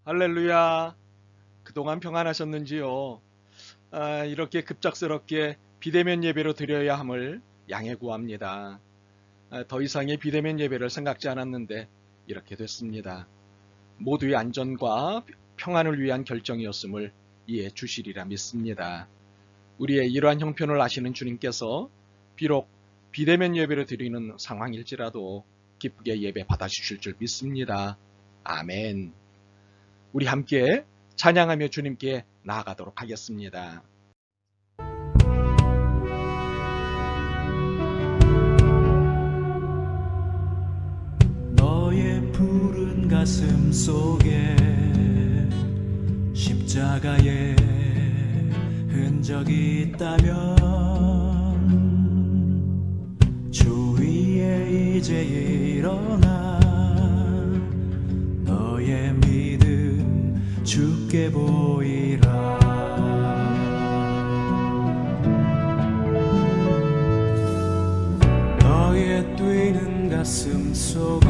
할렐루야. 그동안 평안하셨는지요? 이렇게 급작스럽게 비대면 예배로 드려야 함을 양해 구합니다. 더 이상의 비대면 예배를 생각지 않았는데 이렇게 됐습니다. 모두의 안전과 평안을 위한 결정이었음을 이해해 주시리라 믿습니다. 우리의 이러한 형편을 아시는 주님께서 비록 비대면 예배를 드리는 상황일지라도 기쁘게 예배 받아주실 줄 믿습니다. 아멘. 우리 함께 찬양하며 주님께 나아가도록 하겠습니다. 너의 푸른 가슴 속에 십자가의 흔적이 있다면 주 위에 이제 일어나 너의 믿음 주께 보이라. 너의 뛰는 가슴 속에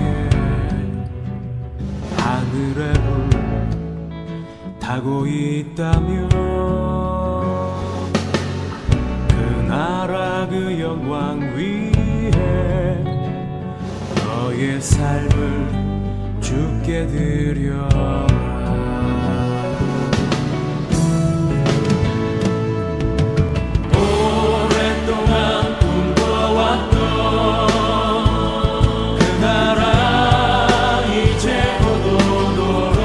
하늘의 불 타고 있다면 그 나라 그 영광 위에 너의 삶을 주께 드려라. 오랫동안 꿈꿔왔던 그 나라 이제 곧 오도록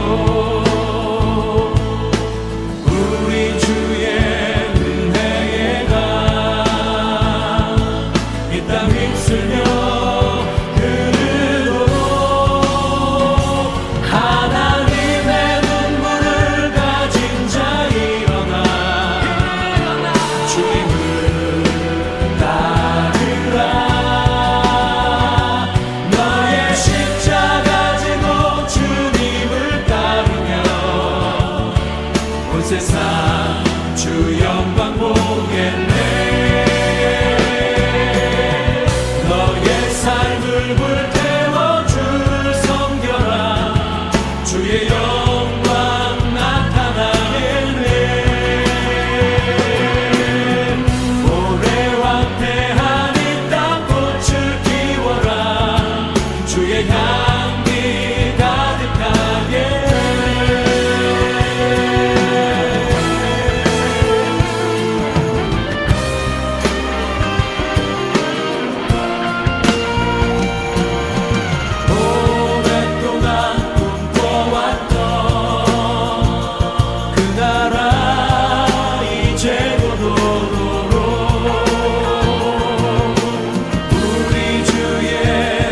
우리 주의 은혜에 가 이 땅 휩쓸며 흐르도록 하나님의 눈물을 가진 자 일어나 주님을 따르라. 너의 십자가 지고 주님을 따르며 온 세상 주 영광 보겠네. 너의 삶을 불태워 주를 섬겨라. 주의 영광 나타나겠네. 오래 황폐한 이 땅 꽃을 피워라. 주의 향기 가득하게. 오랫동안 꿈꿔왔던 그 나라 이제 곧 오도록 우리 주의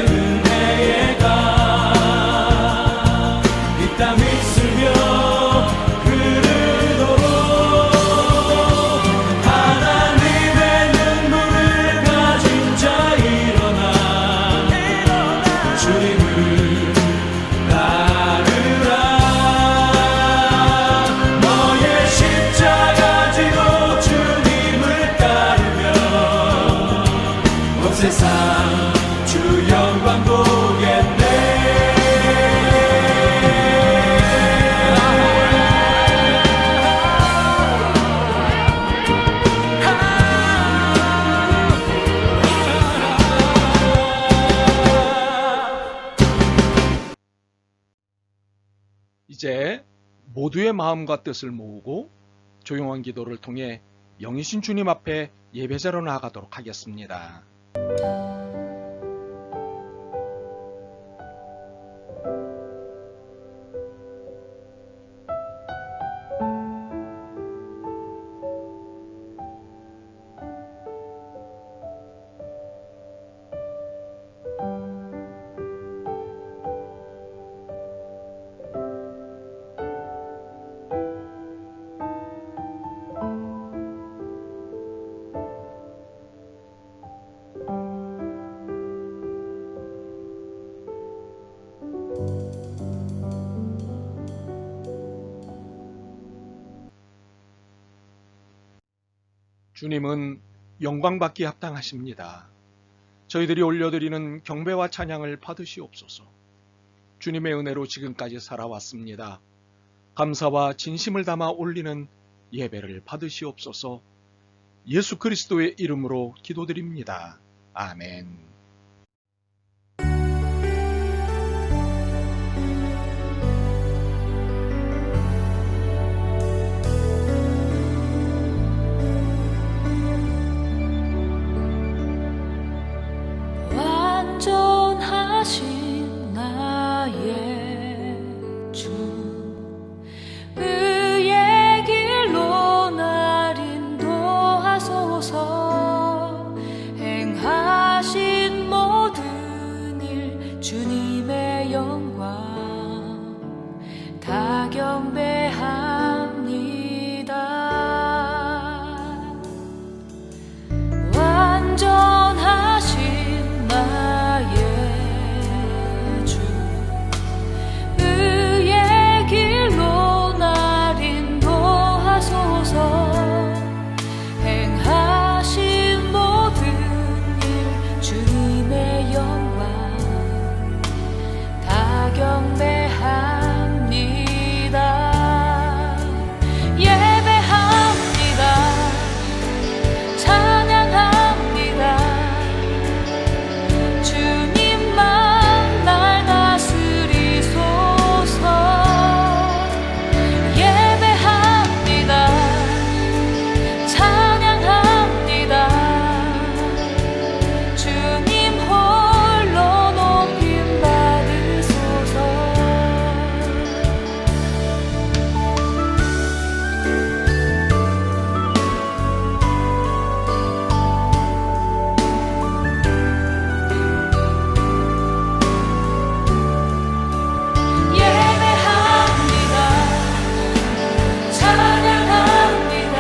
은혜에 가 이 땅 휩쓸며 흐르도록 하나님의 눈물을 가진 자 일어나 주님을 따르라. 너의 십자가 지고 주님을 따르며 온 세상 주 영광 보겠네. 이제 모두의 마음과 뜻을 모으고 조용한 기도를 통해 영이신 주님 앞에 예배자로 나아가도록 하겠습니다. 주님은 영광받기에 합당하십니다. 저희들이 올려드리는 경배와 찬양을 받으시옵소서. 주님의 은혜로 지금까지 살아왔습니다. 감사와 진심을 담아 올리는 예배를 받으시옵소서. 예수 그리스도의 이름으로 기도드립니다. 아멘. 완전하신 나의 주, 의의 길로 날 인도하소서. 행하신 모든 일 주님의 영광 다 경배합니다. 완전하신 나의 주, 의의 길로 날 인도하소서. 행하신 모든 일 주님의 영광 다 경배합니다. 예배합니다. 찬양합니다. 주님만 날 다스리소서. 예배합니다. 찬양합니다. 주님 홀로 높임 받으소서. 예배합니다. 찬양합니다.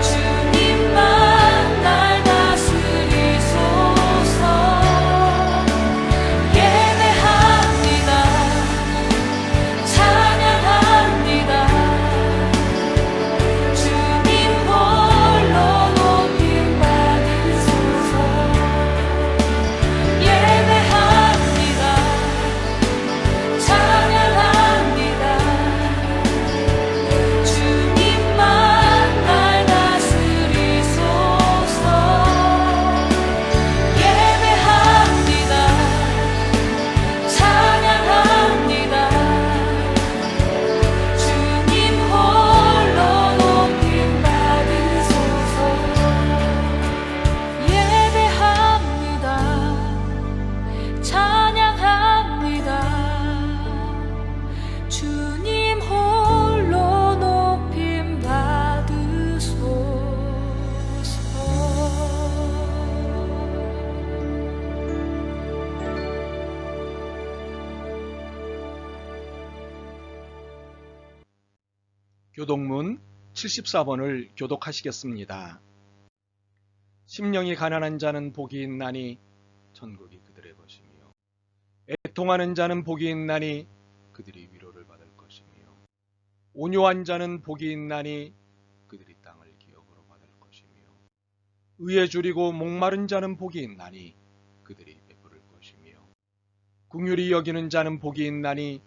주님만 날 다스리소서. 예배합니다. 찬양합니다. 주님 홀로 높임 받으소서. 예배합니다. 찬양합니다. 주님만 날 다스리소서. 예배합니다. 찬양합니다. 주님 홀로 높임 받으소서. 예배합니다. 찬양합니다. 주님 홀로 높임 받으소서. 교독문 74번을 교독하시겠습니다. 심령이 가난한 자는 복이 있나니 천국이 그들의 것이며, 애통하는 자는 복이 있나니 그들이 위로를 받을 것이며, 온유한 자는 복이 있나니 그들이 땅을 기업으로 받을 것이며, 의에 줄이고 목마른 자는 복이 있나니 그들이 베풀을 것이며, 긍휼히 여기는 자는 복이 있나니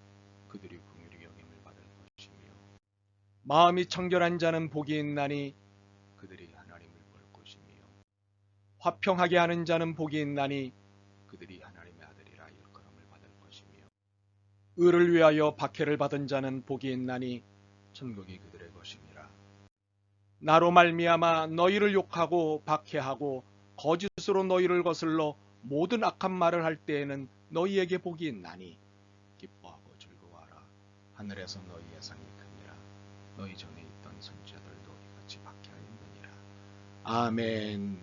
그들이 긍휼히 여김을 받을 것이며, 마음이 청결한 자는 복이 있나니 그들이 하나님을 볼 것이며, 화평하게 하는 자는 복이 있나니 그들이 하나님의 아들이라 일컬음을 받을 것이며, 의를 위하여 박해를 받은 자는 복이 있나니 천국이 그들의 것이니라. 나로 말미암아 너희를 욕하고 박해하고 거짓으로 너희를 거슬러 모든 악한 말을 할 때에는 너희에게 복이 있나니 기뻐하고 즐거워하라. 하늘에서 너희의 상이 크니라. 너희 전에 있던 선지자들도 이같이 박해하였느니라. 아멘.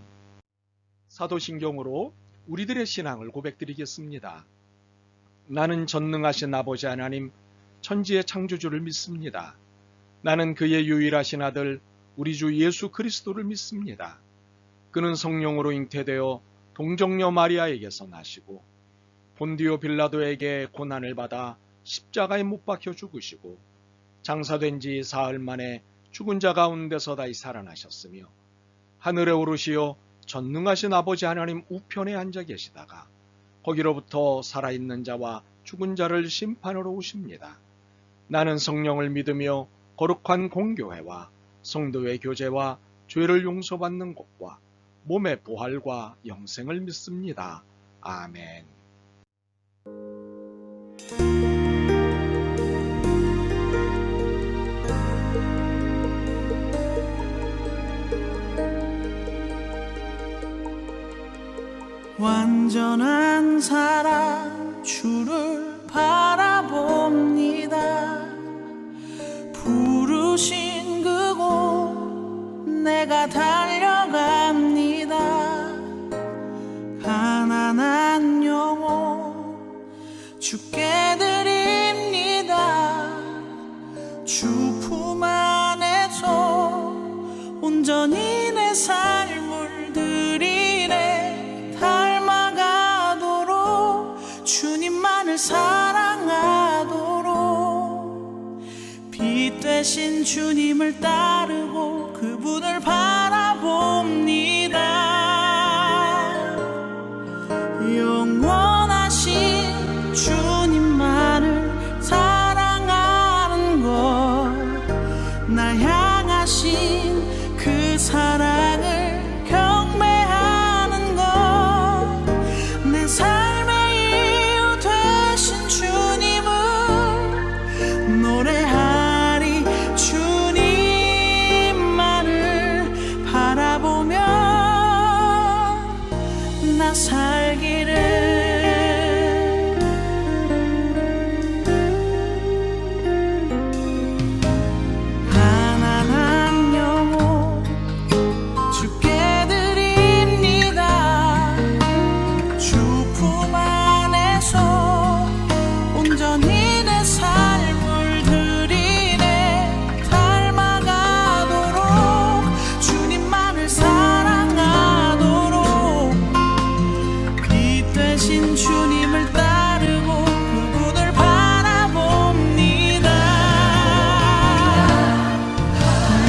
사도신경으로 우리들의 신앙을 고백드리겠습니다. 나는 전능하신 아버지 하나님, 천지의 창조주를 믿습니다. 나는 그의 유일하신 아들 우리 주 예수 그리스도를 믿습니다. 그는 성령으로 잉태되어 동정녀 마리아에게서 나시고 본디오 빌라도에게 고난을 받아 십자가에 못 박혀 죽으시고 장사된 지 사흘 만에 죽은 자 가운데서 다시 살아나셨으며 하늘에 오르시어 전능하신 아버지 하나님 우편에 앉아 계시다가 거기로부터 살아있는 자와 죽은 자를 심판하러 오십니다. 나는 성령을 믿으며 거룩한 공교회와 성도의 교제와 죄를 용서받는 것과 몸의 부활과 영생을 믿습니다. 아멘. 완전한 사랑 주를 바라봅니다. 부르신 그곳 내가 달려갑니다. 가난한 영혼 주께 드립니다. 주 품 안에서 온전히 내 삶을 드리네. 닮아가도록 주님만을 사랑하도록 빛 되신 주님을 따르고 그분을 바라봅니다. 영원하신 주님만을 사랑하는 것, 나 향하신 그 사랑을 경배하는 것, 내 삶의 이유 되신 주님을 노래하리. 주님만을 바라보며 나 살기를. 가난한 영혼 주께 드립니다. 주 품 안에서 온전히 내 삶을 드리네. 닮아가도록 주님만을 사랑하도록 빛 되신 주님을 따르고 그분을 바라봅니다.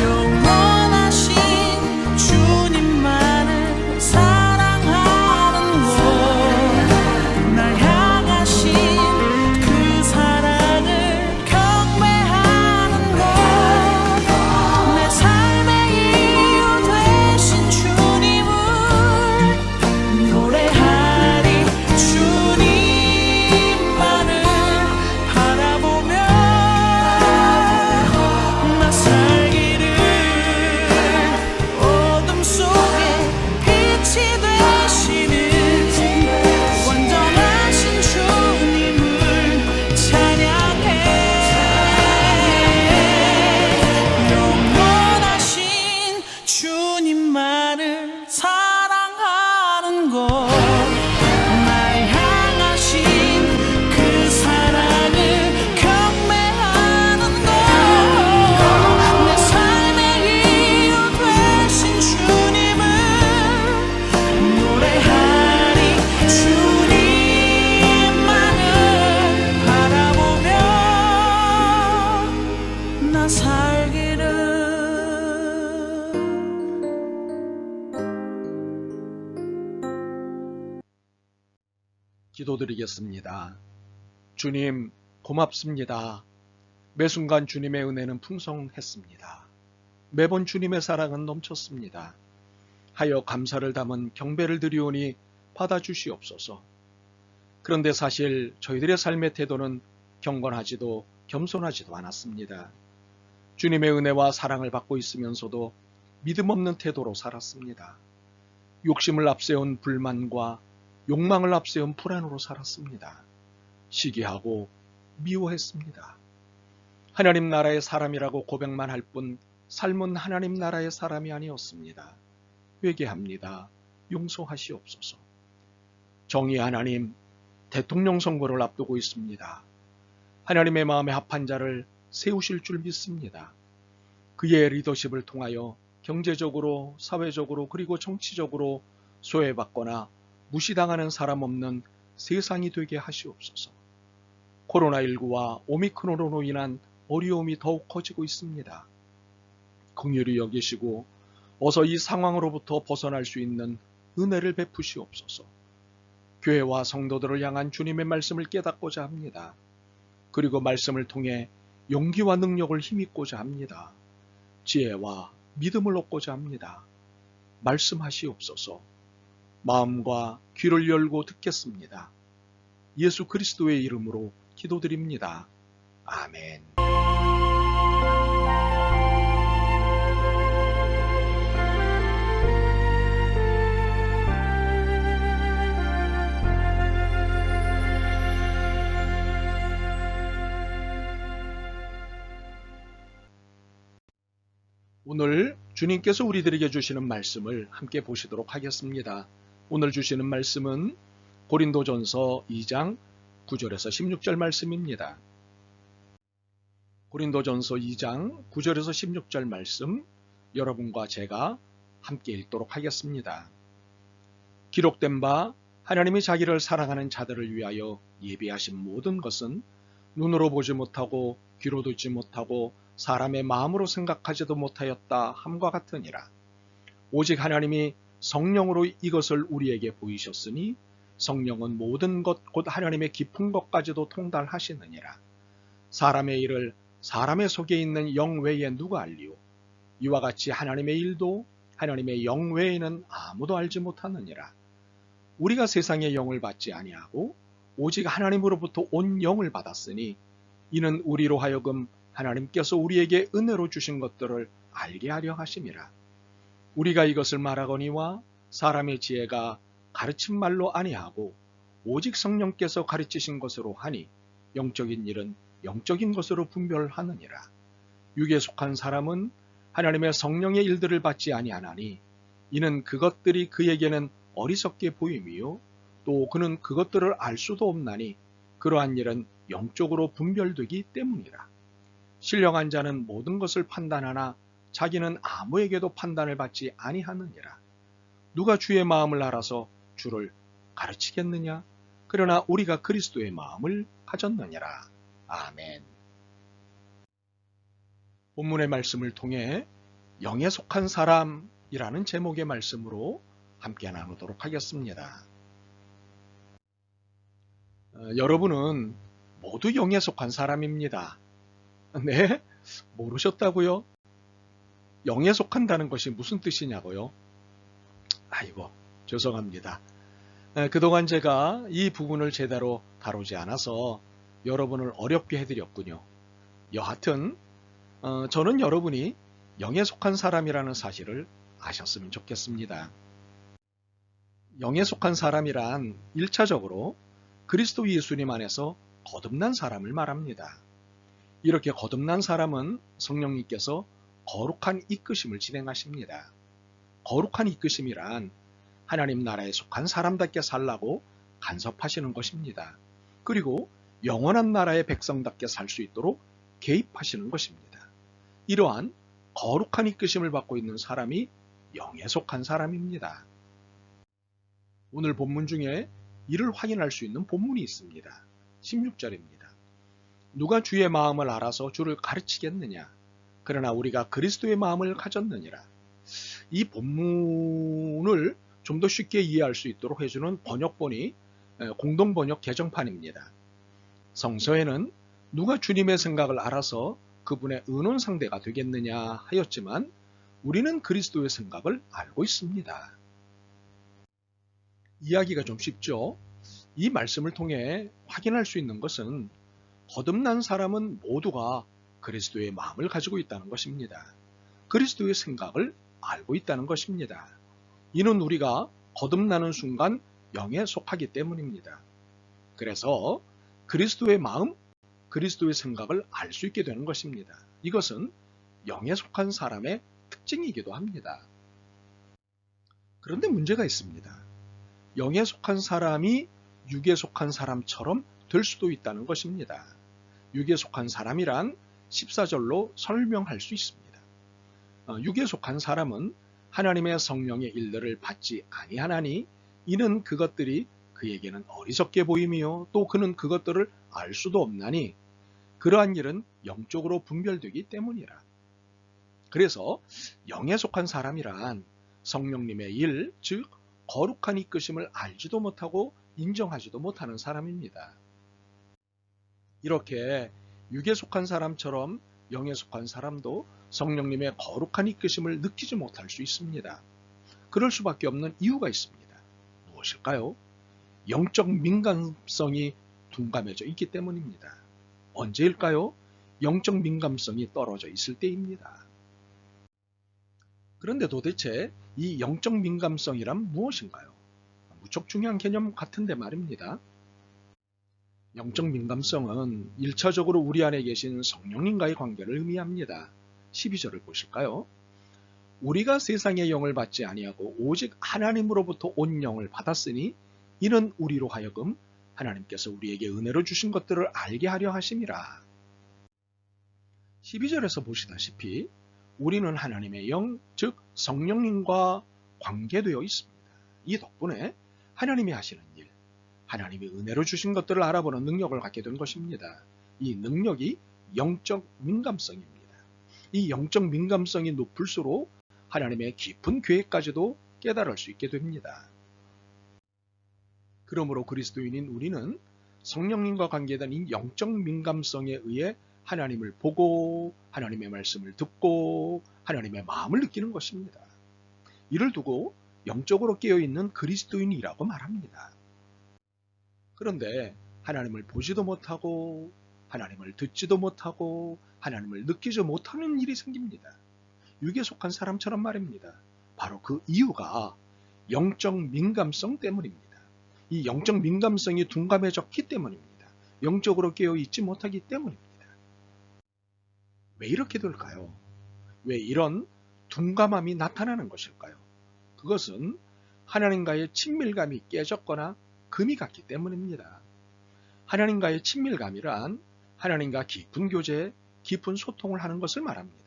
영원하신 주님만을 사랑하는 것, 날 향하신 그 사랑을 경배하는 것, 내 삶의 이유 되신 주님을 노래하리. 주님만을 바라보며 나 살기를. 어둠 속에 빛이 되시는 완전하신 주님을 찬양해. 영원하신 주님만을 사랑하는 것, 날 향하신 그 사랑을 경배하는 것, 내 삶의 이유 되신 주님을 노래하리. 주님만을 바라보며 나 살기를. 기도드리겠습니다. 주님, 고맙습니다. 매 순간 주님의 은혜는 풍성했습니다. 매번 주님의 사랑은 넘쳤습니다. 하여 감사를 담은 경배를 드리오니 받아주시옵소서. 그런데 사실 저희들의 삶의 태도는 경건하지도 겸손하지도 않았습니다. 주님의 은혜와 사랑을 받고 있으면서도 믿음 없는 태도로 살았습니다. 욕심을 앞세운 불만과 욕망을 앞세운 불안으로 살았습니다. 시기하고 미워했습니다. 하나님 나라의 사람이라고 고백만 할 뿐 삶은 하나님 나라의 사람이 아니었습니다. 회개합니다. 용서하시옵소서. 정의 하나님, 대통령 선거를 앞두고 있습니다. 하나님의 마음에 합한 자를 세우실 줄 믿습니다. 그의 리더십을 통하여 경제적으로, 사회적으로, 그리고 정치적으로 소외받거나 무시당하는 사람 없는 세상이 되게 하시옵소서. 코로나19와 오미크론으로 인한 어려움이 더욱 커지고 있습니다. 긍휼히 여기시고 어서 이 상황으로부터 벗어날 수 있는 은혜를 베푸시옵소서. 교회와 성도들을 향한 주님의 말씀을 깨닫고자 합니다. 그리고 말씀을 통해 용기와 능력을 힘입고자 합니다. 지혜와 믿음을 얻고자 합니다. 말씀하시옵소서. 마음과 귀를 열고 듣겠습니다. 예수 그리스도의 이름으로 기도드립니다. 아멘. 오늘 주님께서 우리들에게 주시는 말씀을 함께 보시도록 하겠습니다. 오늘 주시는 말씀은 고린도전서 2장 9절에서 16절 말씀입니다. 고린도전서 2장 9절에서 16절 말씀, 여러분과 제가 함께 읽도록 하겠습니다. 기록된 바 하나님이 자기를 사랑하는 자들을 위하여 예비하신 모든 것은 눈으로 보지 못하고 귀로 듣지 못하고 사람의 마음으로 생각하지도 못하였다 함과 같으니라. 오직 하나님이 성령으로 이것을 우리에게 보이셨으니 성령은 모든 것 곧 하나님의 깊은 것까지도 통달하시느니라. 사람의 일을 사람의 속에 있는 영 외에 누가 알리오? 이와 같이 하나님의 일도 하나님의 영 외에는 아무도 알지 못하느니라. 우리가 세상의 영을 받지 아니하고 오직 하나님으로부터 온 영을 받았으니 이는 우리로 하여금 하나님께서 우리에게 은혜로 주신 것들을 알게 하려 하심이라. 우리가 이것을 말하거니와 사람의 지혜가 가르친 말로 아니하고 오직 성령께서 가르치신 것으로 하니 영적인 일은 영적인 것으로 분별하느니라. 육에 속한 사람은 하나님의 성령의 일들을 받지 아니하나니 이는 그것들이 그에게는 어리석게 보임이요 또 그는 그것들을 알 수도 없나니 그러한 일은 영적으로 분별되기 때문이라. 신령한 자는 모든 것을 판단하나 자기는 아무에게도 판단을 받지 아니하느니라. 누가 주의 마음을 알아서 주를 가르치겠느냐? 그러나 우리가 그리스도의 마음을 가졌느니라. 아멘. 본문의 말씀을 통해 영에 속한 사람이라는 제목의 말씀으로 함께 나누도록 하겠습니다. 여러분은 모두 영에 속한 사람입니다. 네? 모르셨다고요? 영에 속한다는 것이 무슨 뜻이냐고요? 아이고, 죄송합니다. 그동안 제가 이 부분을 제대로 다루지 않아서 여러분을 어렵게 해드렸군요. 여하튼 저는 여러분이 영에 속한 사람이라는 사실을 아셨으면 좋겠습니다. 영에 속한 사람이란 1차적으로 그리스도 예수님 안에서 거듭난 사람을 말합니다. 이렇게 거듭난 사람은 성령님께서 거룩한 이끄심을 진행하십니다. 거룩한 이끄심이란 하나님 나라에 속한 사람답게 살라고 간섭하시는 것입니다. 그리고 영원한 나라의 백성답게 살 수 있도록 개입하시는 것입니다. 이러한 거룩한 이끄심을 받고 있는 사람이 영에 속한 사람입니다. 오늘 본문 중에 이를 확인할 수 있는 본문이 있습니다. 16절입니다. 누가 주의 마음을 알아서 주를 가르치겠느냐? 그러나 우리가 그리스도의 마음을 가졌느니라. 이 본문을 좀 더 쉽게 이해할 수 있도록 해주는 번역본이 공동번역 개정판입니다. 성서에는 누가 주님의 생각을 알아서 그분의 의논 상대가 되겠느냐 하였지만 우리는 그리스도의 생각을 알고 있습니다. 이야기가 좀 쉽죠? 이 말씀을 통해 확인할 수 있는 것은 거듭난 사람은 모두가 그리스도의 마음을 가지고 있다는 것입니다. 그리스도의 생각을 알고 있다는 것입니다. 이는 우리가 거듭나는 순간 영에 속하기 때문입니다. 그래서 그리스도의 마음, 그리스도의 생각을 알 수 있게 되는 것입니다. 이것은 영에 속한 사람의 특징이기도 합니다. 그런데 문제가 있습니다. 영에 속한 사람이 육에 속한 사람처럼 될 수도 있다는 것입니다. 육에 속한 사람이란 14절로 설명할 수 있습니다. 육에 속한 사람은 하나님의 성령의 일들을 받지 아니하나니 이는 그것들이 그에게는 어리석게 보임이요 또 그는 그것들을 알 수도 없나니 그러한 일은 영적으로 분별되기 때문이라. 그래서 영에 속한 사람이란 성령님의 일, 즉 거룩한 이끄심을 알지도 못하고 인정하지도 못하는 사람입니다. 이렇게 육에 속한 사람처럼 영에 속한 사람도 성령님의 거룩한 이끄심을 느끼지 못할 수 있습니다. 그럴 수밖에 없는 이유가 있습니다. 무엇일까요? 영적 민감성이 둔감해져 있기 때문입니다. 언제일까요? 영적 민감성이 떨어져 있을 때입니다. 그런데 도대체 이 영적 민감성이란 무엇인가요? 무척 중요한 개념 같은데 말입니다. 영적 민감성은 1차적으로 우리 안에 계신 성령님과의 관계를 의미합니다. 12절을 보실까요? 우리가 세상의 영을 받지 아니하고 오직 하나님으로부터 온 영을 받았으니 이는 우리로 하여금 하나님께서 우리에게 은혜로 주신 것들을 알게 하려 하심이라. 12절에서 보시다시피 우리는 하나님의 영, 즉 성령님과 관계되어 있습니다. 이 덕분에 하나님이 하시는 일, 하나님이 은혜로 주신 것들을 알아보는 능력을 갖게 된 것입니다. 이 능력이 영적 민감성입니다. 이 영적 민감성이 높을수록 하나님의 깊은 계획까지도 깨달을 수 있게 됩니다. 그러므로 그리스도인인 우리는 성령님과 관계된 이 영적 민감성에 의해 하나님을 보고 하나님의 말씀을 듣고 하나님의 마음을 느끼는 것입니다. 이를 두고 영적으로 깨어있는 그리스도인이라고 말합니다. 그런데 하나님을 보지도 못하고 하나님을 듣지도 못하고 하나님을 느끼지 못하는 일이 생깁니다. 육에 속한 사람처럼 말입니다. 바로 그 이유가 영적 민감성 때문입니다. 이 영적 민감성이 둔감해졌기 때문입니다. 영적으로 깨어있지 못하기 때문입니다. 왜 이렇게 될까요? 왜 이런 둔감함이 나타나는 것일까요? 그것은 하나님과의 친밀감이 깨졌거나 금이 갔기 때문입니다. 하나님과의 친밀감이란 하나님과 깊은 교제, 깊은 소통을 하는 것을 말합니다.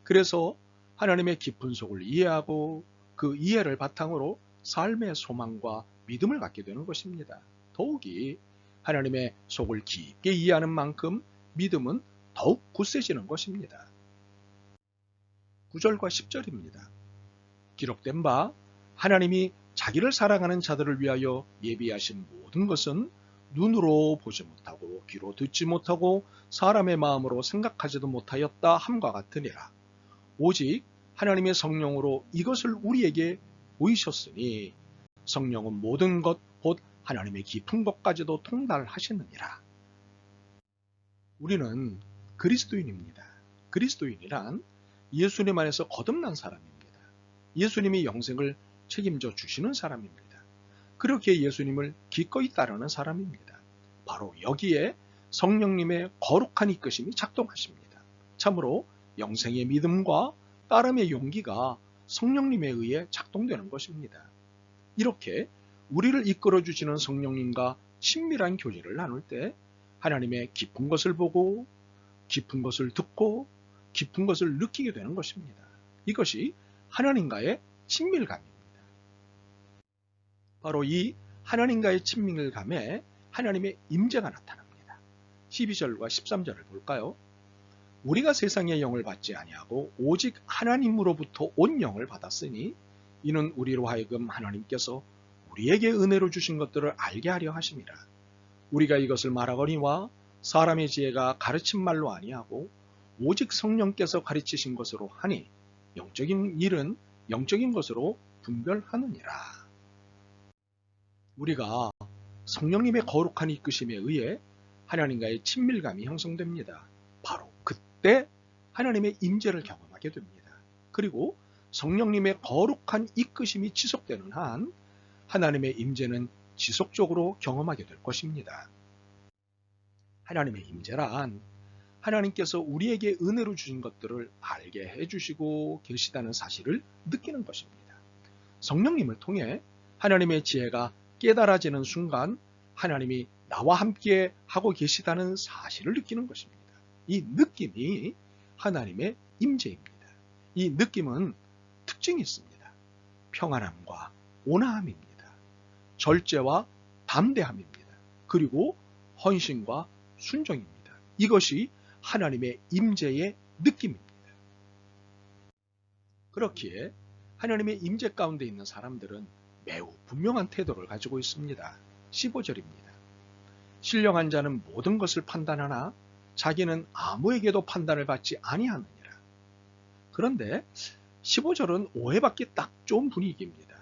그래서 하나님의 깊은 속을 이해하고 그 이해를 바탕으로 삶의 소망과 믿음을 갖게 되는 것입니다. 더욱이 하나님의 속을 깊게 이해하는 만큼 믿음은 더욱 굳세지는 것입니다. 9절과 10절입니다. 기록된 바 하나님이 자기를 사랑하는 자들을 위하여 예비하신 모든 것은 눈으로 보지 못하고 귀로 듣지 못하고 사람의 마음으로 생각하지도 못하였다 함과 같으니라. 오직 하나님의 성령으로 이것을 우리에게 보이셨으니 성령은 모든 것 곧 하나님의 깊은 것까지도 통달하시느니라. 우리는 그리스도인입니다. 그리스도인이란 예수님 안에서 거듭난 사람입니다. 예수님이 영생을 책임져 주시는 사람입니다. 그렇게 예수님을 기꺼이 따르는 사람입니다. 바로 여기에 성령님의 거룩한 이끄심이 작동하십니다. 참으로 영생의 믿음과 따름의 용기가 성령님에 의해 작동되는 것입니다. 이렇게 우리를 이끌어 주시는 성령님과 친밀한 교제를 나눌 때 하나님의 깊은 것을 보고 깊은 것을 듣고 깊은 것을 느끼게 되는 것입니다. 이것이 하나님과의 친밀감입니다. 바로 이 하나님과의 친밀감에 하나님의 임재가 나타납니다. 12절과 13절을 볼까요? 우리가 세상의 영을 받지 아니하고 오직 하나님으로부터 온 영을 받았으니 이는 우리로 하여금 하나님께서 우리에게 은혜로 주신 것들을 알게 하려 하심이라. 우리가 이것을 말하거니와 사람의 지혜가 가르친 말로 아니하고 오직 성령께서 가르치신 것으로 하니 영적인 일은 영적인 것으로 분별하느니라. 우리가 성령님의 거룩한 이끄심에 의해 하나님과의 친밀감이 형성됩니다. 바로 그때 하나님의 임재를 경험하게 됩니다. 그리고 성령님의 거룩한 이끄심이 지속되는 한 하나님의 임재는 지속적으로 경험하게 될 것입니다. 하나님의 임재란 하나님께서 우리에게 은혜로 주신 것들을 알게 해주시고 계시다는 사실을 느끼는 것입니다. 성령님을 통해 하나님의 지혜가 깨달아지는 순간 하나님이 나와 함께 하고 계시다는 사실을 느끼는 것입니다. 이 느낌이 하나님의 임재입니다. 이 느낌은 특징이 있습니다. 평안함과 온화함입니다. 절제와 담대함입니다. 그리고 헌신과 순종입니다. 이것이 하나님의 임재의 느낌입니다. 그렇기에 하나님의 임재 가운데 있는 사람들은 매우 분명한 태도를 가지고 있습니다. 15절입니다. 신령한 자는 모든 것을 판단하나 자기는 아무에게도 판단을 받지 아니하느니라. 그런데 15절은 오해받기 딱 좋은 분위기입니다.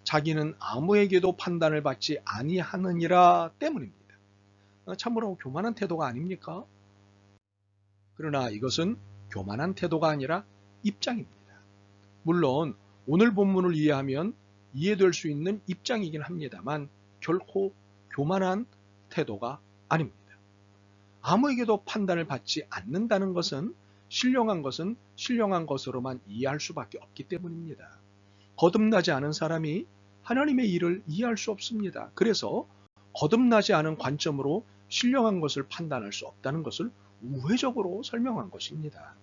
자기는 아무에게도 판단을 받지 아니하느니라 때문입니다. 참으로 교만한 태도가 아닙니까? 그러나 이것은 교만한 태도가 아니라 입장입니다. 물론 오늘 본문을 이해하면 이해될 수 있는 입장이긴 합니다만 결코 교만한 태도가 아닙니다. 아무에게도 판단을 받지 않는다는 것은 신령한 것으로만 이해할 수밖에 없기 때문입니다. 거듭나지 않은 사람이 하나님의 일을 이해할 수 없습니다. 그래서 거듭나지 않은 관점으로 신령한 것을 판단할 수 없다는 것을 우회적으로 설명한 것입니다.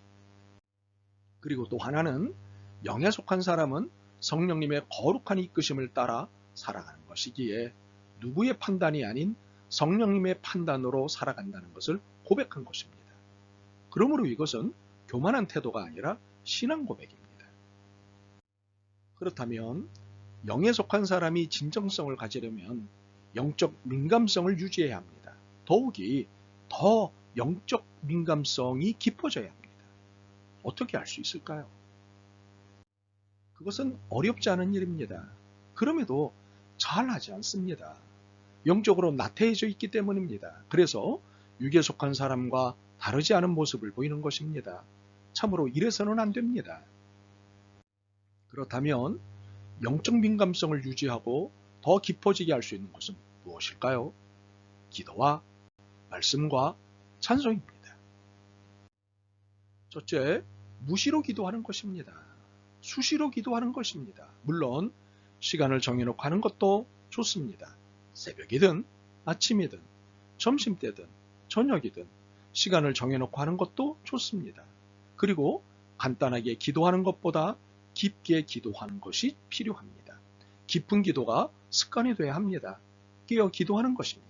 그리고 또 하나는 영에 속한 사람은 성령님의 거룩한 이끄심을 따라 살아가는 것이기에 누구의 판단이 아닌 성령님의 판단으로 살아간다는 것을 고백한 것입니다. 그러므로 이것은 교만한 태도가 아니라 신앙 고백입니다. 그렇다면 영에 속한 사람이 진정성을 가지려면 영적 민감성을 유지해야 합니다. 더욱이 더 영적 민감성이 깊어져야 합니다. 어떻게 할 수 있을까요? 그것은 어렵지 않은 일입니다. 그럼에도 잘 하지 않습니다. 영적으로 나태해져 있기 때문입니다. 그래서 육에 속한 사람과 다르지 않은 모습을 보이는 것입니다. 참으로 이래서는 안 됩니다. 그렇다면 영적 민감성을 유지하고 더 깊어지게 할 수 있는 것은 무엇일까요? 기도와 말씀과 찬송입니다. 첫째, 무시로 기도하는 것입니다. 수시로 기도하는 것입니다. 물론 시간을 정해놓고 하는 것도 좋습니다. 새벽이든 아침이든 점심때든 저녁이든 시간을 정해놓고 하는 것도 좋습니다. 그리고 간단하게 기도하는 것보다 깊게 기도하는 것이 필요합니다. 깊은 기도가 습관이 돼야 합니다. 깨어 기도하는 것입니다.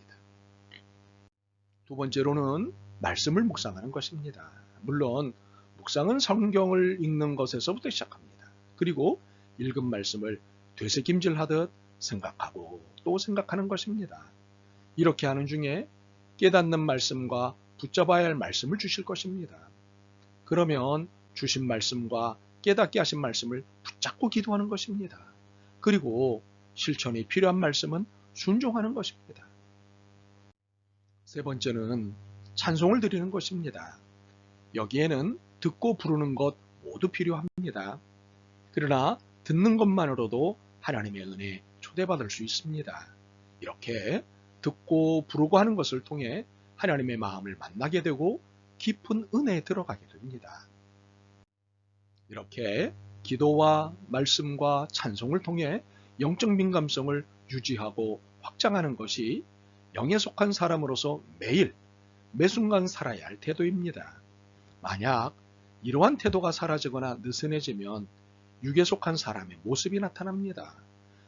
두 번째로는 말씀을 묵상하는 것입니다. 물론 묵상은 성경을 읽는 것에서부터 시작합니다. 그리고 읽은 말씀을 되새김질하듯 생각하고 또 생각하는 것입니다. 이렇게 하는 중에 깨닫는 말씀과 붙잡아야 할 말씀을 주실 것입니다. 그러면 주신 말씀과 깨닫게 하신 말씀을 붙잡고 기도하는 것입니다. 그리고 실천이 필요한 말씀은 순종하는 것입니다. 세 번째는 찬송을 드리는 것입니다. 여기에는 듣고 부르는 것 모두 필요합니다. 그러나 듣는 것만으로도 하나님의 은혜에 초대받을 수 있습니다. 이렇게 듣고 부르고 하는 것을 통해 하나님의 마음을 만나게 되고 깊은 은혜에 들어가게 됩니다. 이렇게 기도와 말씀과 찬송을 통해 영적 민감성을 유지하고 확장하는 것이 영에 속한 사람으로서 매일 매순간 살아야 할 태도입니다. 만약 이러한 태도가 사라지거나 느슨해지면 육에 속한 사람의 모습이 나타납니다.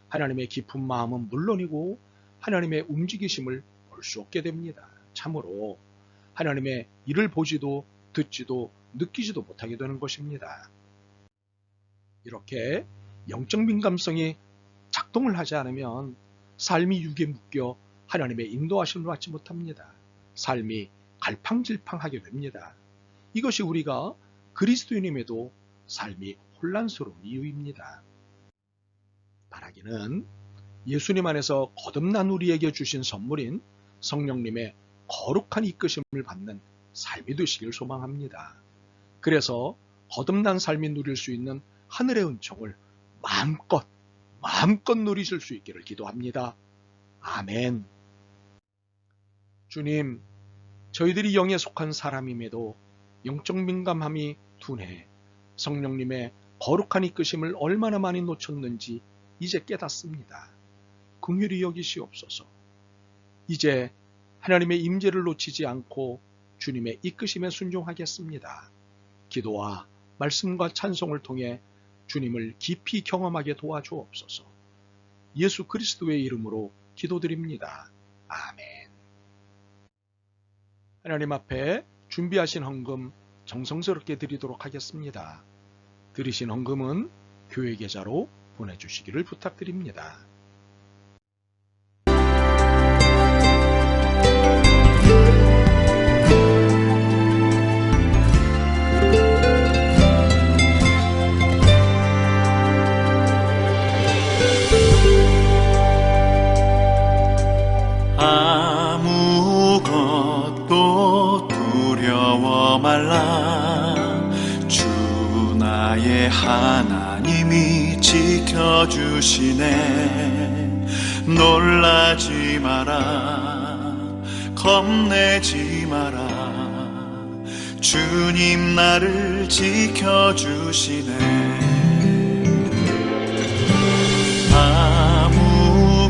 하나님의 깊은 마음은 물론이고 하나님의 움직이심을 볼 수 없게 됩니다. 참으로 하나님의 일을 보지도 듣지도 느끼지도 못하게 되는 것입니다. 이렇게 영적 민감성이 작동을 하지 않으면 삶이 육에 묶여 하나님의 인도하심을 받지 못합니다. 삶이 갈팡질팡하게 됩니다. 이것이 우리가 그리스도인임에도 삶이 혼란스러운 이유입니다. 바라기는 예수님 안에서 거듭난 우리에게 주신 선물인 성령님의 거룩한 이끄심을 받는 삶이 되시길 소망합니다. 그래서 거듭난 삶이 누릴 수 있는 하늘의 은총을 마음껏 누리실 수 있기를 기도합니다. 아멘. 주님, 저희들이 영에 속한 사람임에도 영적 민감함이 둔해 성령님의 거룩한 이끄심을 얼마나 많이 놓쳤는지 이제 깨닫습니다. 긍휼히 여기시옵소서. 이제 하나님의 임재를 놓치지 않고 주님의 이끄심에 순종하겠습니다. 기도와 말씀과 찬송을 통해 주님을 깊이 경험하게 도와주옵소서. 예수 그리스도의 이름으로 기도드립니다. 아멘. 하나님 앞에 준비하신 헌금 정성스럽게 드리도록 하겠습니다. 드리신 헌금은 교회 계좌로 보내주시기를 부탁드립니다. 말라. 주 나의 하나님이 지켜주시네. 놀라지 마라, 겁내지 마라. 주님 나를 지켜주시네.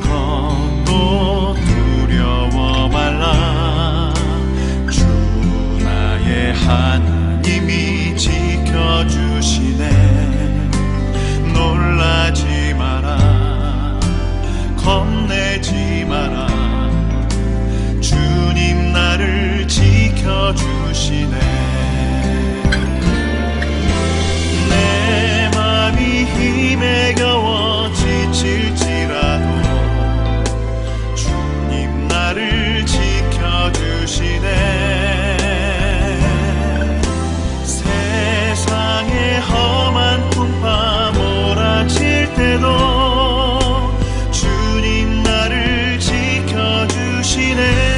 아무것도 두려워 말라. 주 나의 하나님이 지켜주시네. 놀라지 마라, 겁내지 마라. 주님 나를 지켜주시네. 내 맘이 힘에 겨워 지칠지라도 주님 나를 지켜주시네. 세상의 험한 풍파 몰아칠 때도 주님 나를 지켜주시네.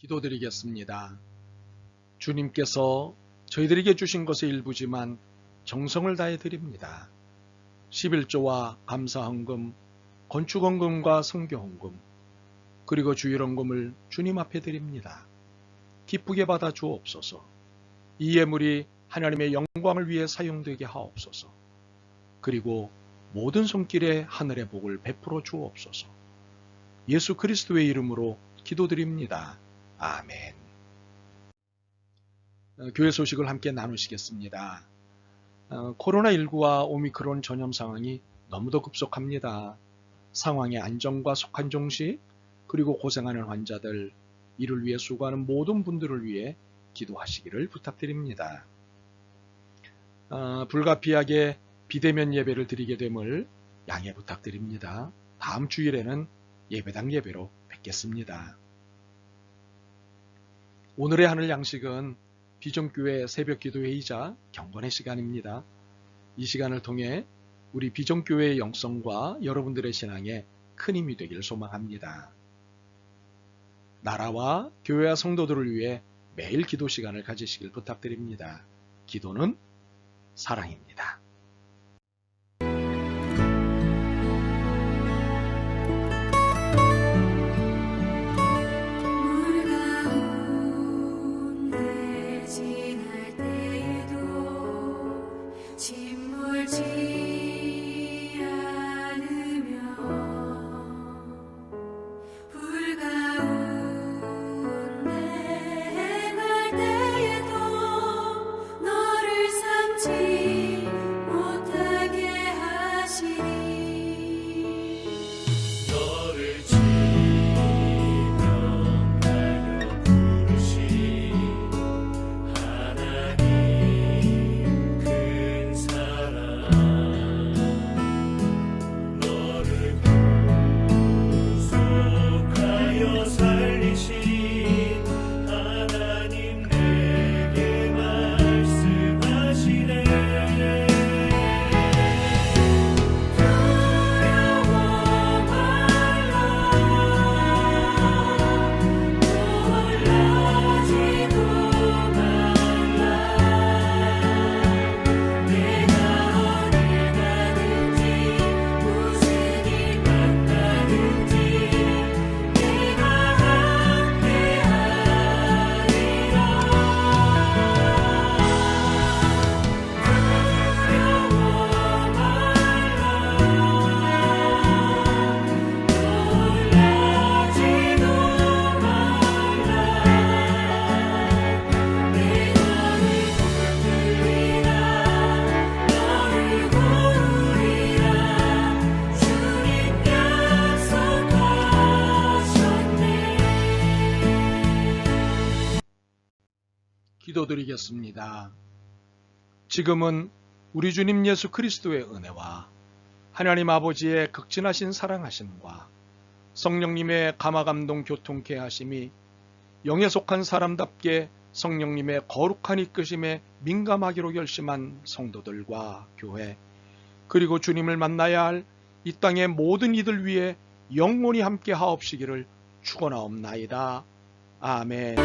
기도드리겠습니다. 주님께서 저희들에게 주신 것의 일부지만 정성을 다해 드립니다. 11조와 감사헌금, 건축헌금과 성교헌금, 그리고 주일헌금을 주님 앞에 드립니다. 기쁘게 받아 주옵소서. 이 예물이 하나님의 영광을 위해 사용되게 하옵소서. 그리고 모든 손길에 하늘의 복을 베풀어 주옵소서. 예수 그리스도의 이름으로 기도드립니다. 아멘. 교회 소식을 함께 나누시겠습니다. 코로나19와 오미크론 전염 상황이 너무도 급속합니다. 상황의 안정과 속한 종식, 그리고 고생하는 환자들, 이를 위해 수고하는 모든 분들을 위해 기도하시기를 부탁드립니다. 불가피하게 비대면 예배를 드리게 됨을 양해 부탁드립니다. 다음 주일에는 예배당 예배로 뵙겠습니다. 오늘의 하늘 양식은 비전교회 새벽 기도회의자 경건의 시간입니다. 이 시간을 통해 우리 비전교회의 영성과 여러분들의 신앙에 큰 힘이 되길 소망합니다. 나라와 교회와 성도들을 위해 매일 기도 시간을 가지시길 부탁드립니다. 기도는 사랑입니다. 너를 삼지 기도드리겠습니다. 지금은 우리 주님 예수 그리스도의 은혜와 하나님 아버지의 극진하신 사랑하심과 성령님의 감화감동 교통케 하심이 영에 속한 사람답게 성령님의 거룩한 이끄심에 민감하기로 결심한 성도들과 교회, 그리고 주님을 만나야 할 이 땅의 모든 이들 위해 영원히 함께 하옵시기를 축원하옵나이다. 아멘.